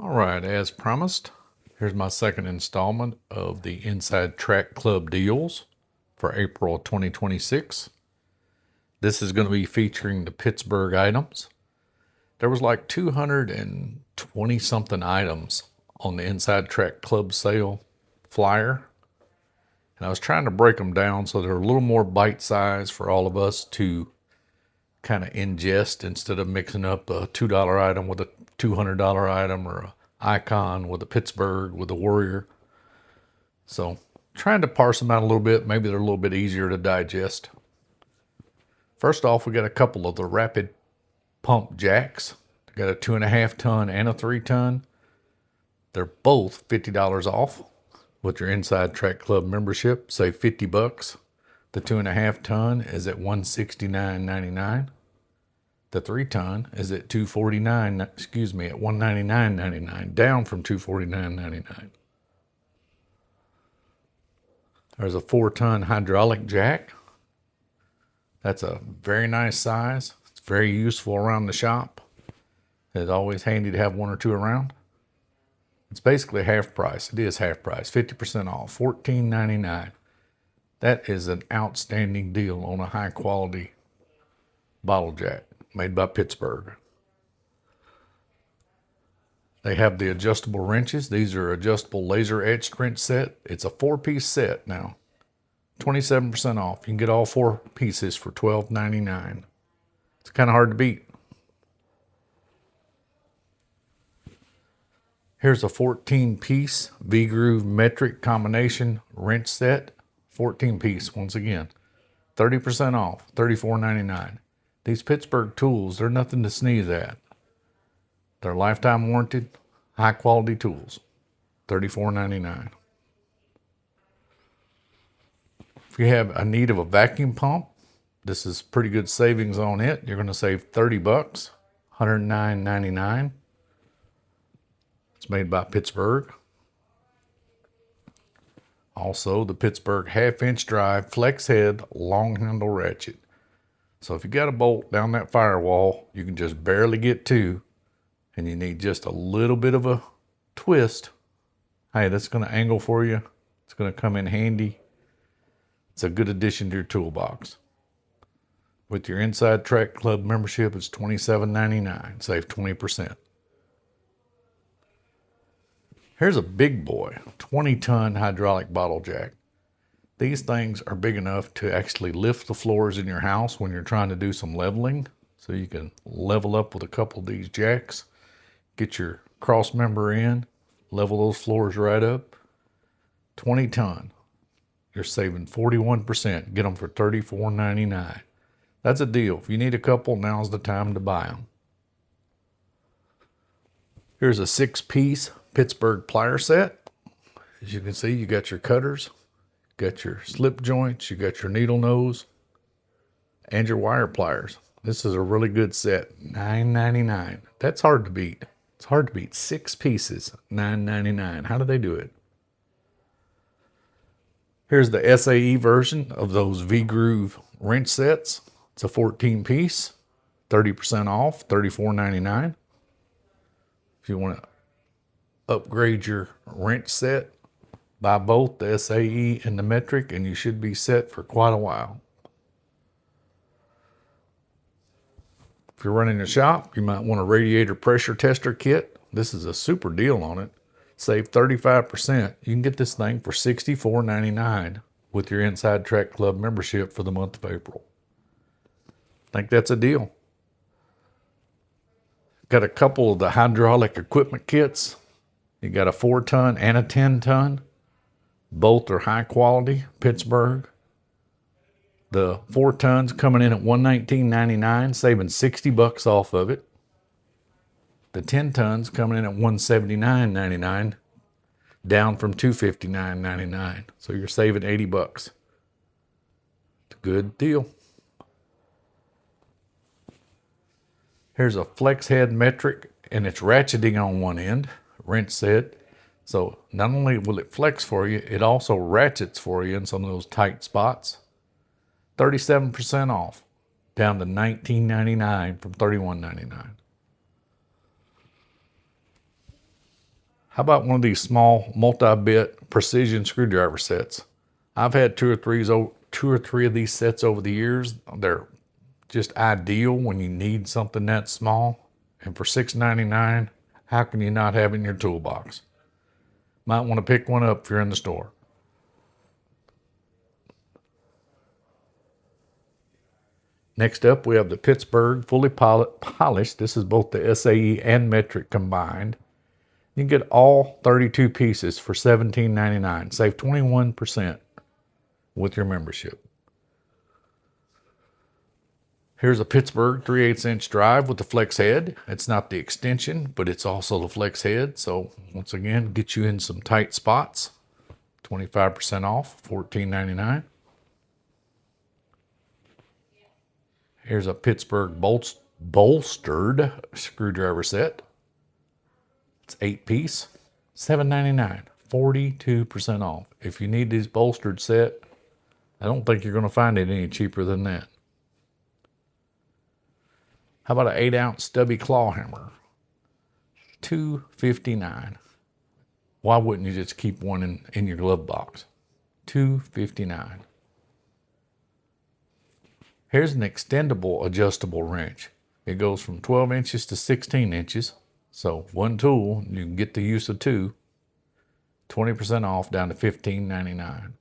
All right, as promised, here's my second installment of the Inside Track Club deals for April 2026. This is going to be featuring the Pittsburgh items. There was like 220 something items on the Inside Track Club sale flyer, and I was trying to break them down so they're a little more bite size for all of us to kind of ingest instead of mixing up a $2 item with a $200 item or a icon with a Pittsburgh with a Warrior. So trying to parse them out a little bit. Maybe they're a little bit easier to digest. First off, we got a couple of the rapid pump jacks. We got a 2.5 ton and a 3 ton. They're both $50 off with your Inside Track Club membership. Save $50. The 2.5 ton is at $169.99. The 3 ton is at $199.99, down from $249.99. There's a 4 ton hydraulic jack. That's a very nice size. It's very useful around the shop. It's always handy to have one or two around. It's basically half price. It is half price, 50% off, $14.99. That is an outstanding deal on a high quality bottle jack made by Pittsburgh. They have the adjustable wrenches. These are adjustable laser etched wrench set. It's a 4-piece set now. 27% off. You can get all 4 pieces for $12.99. It's kind of hard to beat. Here's a 14-piece V-groove metric combination wrench set. 14-piece once again. 30% off, $34.99. These Pittsburgh tools, they're nothing to sneeze at. They're lifetime warranted, high quality tools. $34.99. If you have a need of a vacuum pump, this is pretty good savings on it. You're going to save $30, $109.99. It's made by Pittsburgh. Also, the Pittsburgh half-inch drive flex head long handle ratchet. So if you got a bolt down that firewall, you can just barely get to, and you need just a little bit of a twist. Hey, that's going to angle for you. It's going to come in handy. It's a good addition to your toolbox. With your Inside Track Club membership, it's $27.99. Save 20%. Here's a big boy, 20-ton hydraulic bottle jack. These things are big enough to actually lift the floors in your house when you're trying to do some leveling. So you can level up with a couple of these jacks, get your cross member in, level those floors right up. 20 ton. You're saving 41%. Get them for $34.99. That's a deal. If you need a couple, now's the time to buy them. Here's a 6-piece Pittsburgh plier set. As you can see, you got your cutters, got your slip joints, you got your needle nose, and your wire pliers. This is a really good set, $9.99. That's hard to beat. It's hard to beat. 6 pieces, $9.99. How do they do it? Here's the SAE version of those V-groove wrench sets. It's a 14-piece, 30% off, $34.99. If you want to upgrade your wrench set, buy both the SAE and the metric, and you should be set for quite a while. If you're running a shop, you might want a radiator pressure tester kit. This is a super deal on it. Save 35%. You can get this thing for $64.99 with your Inside Track Club membership for the month of April. I think that's a deal. Got a couple of the hydraulic equipment kits. You got a 4 ton and a 10 ton. Both are high quality, Pittsburgh. The 4 tons coming in at $119.99, saving $60 off of it. The 10 tons coming in at $179.99, down from $259.99. So you're saving $80. It's a good deal. Here's a flex head metric, and it's ratcheting on one end, wrench set. So not only will it flex for you, it also ratchets for you in some of those tight spots. 37% off, down to $19.99 from $31.99. How about one of these small multi-bit precision screwdriver sets? I've had two or three of these sets over the years. They're just ideal when you need something that small. And for $6.99, how can you not have it in your toolbox? Might want to pick one up if you're in the store. Next up, we have the Pittsburgh fully polished. This is both the SAE and metric combined. You can get all 32 pieces for $17.99. Save 21% with your membership. Here's a Pittsburgh 3/8" drive with the flex head. It's not the extension, but it's also the flex head. So once again, get you in some tight spots. 25% off, $14.99. Here's a Pittsburgh bolstered screwdriver set. It's 8-piece, $7.99, 42% off. If you need this bolstered set, I don't think you're going to find it any cheaper than that. How about an 8-ounce stubby claw hammer? $2.59. Why wouldn't you just keep one in your glove box? $2.59. Here's an extendable adjustable wrench. It goes from 12 inches to 16 inches. So one tool, you can get the use of two. 20% off down to $15.99.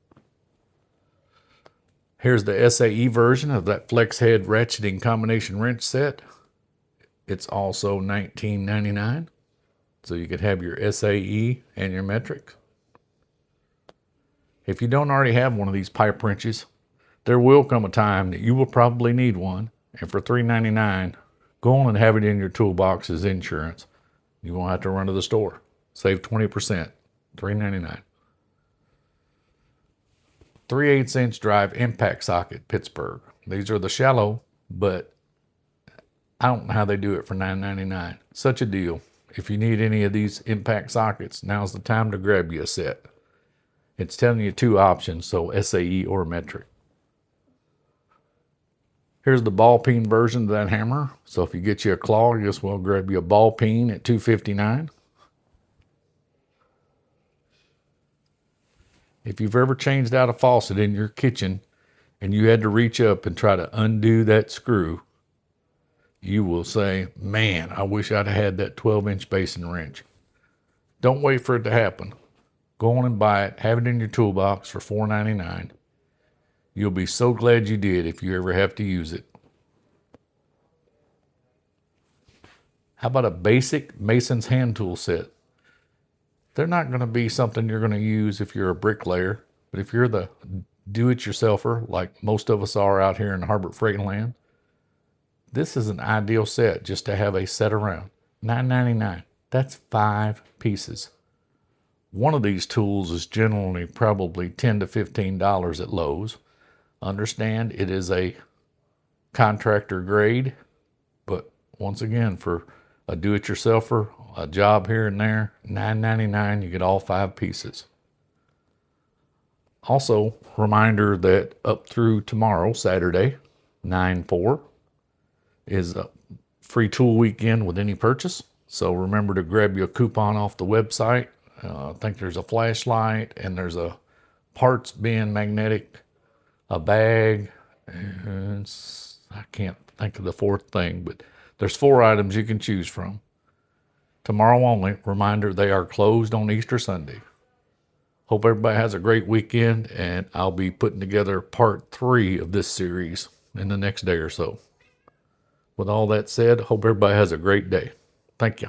Here's the SAE version of that flex head ratcheting combination wrench set. It's also $19.99. So you could have your SAE and your metric. If you don't already have one of these pipe wrenches, there will come a time that you will probably need one. And for $3.99, go on and have it in your toolbox as insurance. You won't have to run to the store. Save 20%, $3.99. 3/8" drive impact socket, Pittsburgh. These are the shallow, but I don't know how they do it for $9.99. Such a deal. If you need any of these impact sockets, now's the time to grab you a set. It's telling you two options, so SAE or metric. Here's the ball peen version of that hammer. So if you get you a claw, you just well grab you a ball peen at $2.59. If you've ever changed out a faucet in your kitchen and you had to reach up and try to undo that screw, you will say, man, I wish I'd had that 12-inch basin wrench. Don't wait for it to happen. Go on and buy it. Have it in your toolbox for $4.99. You'll be so glad you did if you ever have to use it. How about a basic Mason's hand tool set? They're not going to be something you're going to use if you're a bricklayer, but if you're the do-it-yourselfer, like most of us are out here in Harbor Freight Land, this is an ideal set just to have a set around. $9.99. That's 5 pieces. One of these tools is generally probably $10 to $15 at Lowe's. Understand it is a contractor grade, but once again, for a do-it-yourselfer, a job here and there, $9.99, you get all 5 pieces. Also, reminder that up through tomorrow, Saturday, 9/4, is a free tool weekend with any purchase. So remember to grab you a coupon off the website. I think there's a flashlight and there's a parts bin magnetic, a bag, and I can't think of the fourth thing, but there's 4 items you can choose from. Tomorrow only. Reminder, they are closed on Easter Sunday. Hope everybody has a great weekend, and I'll be putting together part 3 of this series in the next day or so. With all that said, hope everybody has a great day. Thank you.